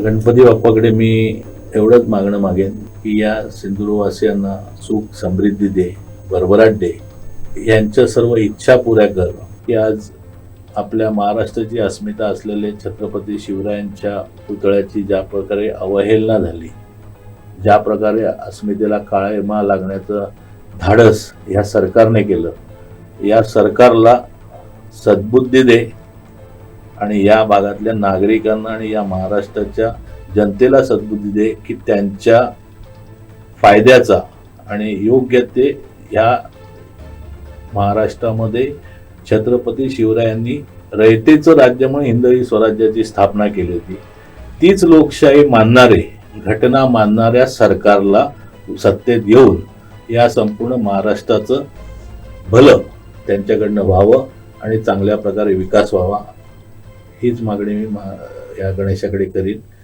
गणपती बाप्पाकडे मी एवढंच मागणं मागेन की या सिंधुदुर्गवासियांना सुख समृद्धी दे, भरभराट दे, यांच्या सर्व इच्छा पुऱ्या कर की आज आपल्या महाराष्ट्राची अस्मिता असलेले छत्रपती शिवरायांच्या पुतळ्याची ज्या प्रकारे अवहेलना झाली, ज्या प्रकारे अस्मितेला काळिमा लागण्याचं धाडस या सरकारने केलं, या सरकारला सद्बुद्धी दे आणि या भागातल्या नागरिकांना आणि या महाराष्ट्राच्या जनतेला सद्बुद्धी दे की त्यांच्या फायद्याचा आणि योग्य ते या महाराष्ट्रामध्ये छत्रपती शिवरायांनी रयतेचं राज्य म्हणून हिंदवी स्वराज्याची स्थापना केली होती, तीच लोकशाही मानणारे, घटना मानणाऱ्या सरकारला सत्तेत येऊन या संपूर्ण महाराष्ट्राचं भलं त्यांच्याकडनं व्हावं आणि चांगल्या प्रकारे विकास व्हावा, हीच मागणी मी या गणेशाकडे करीन.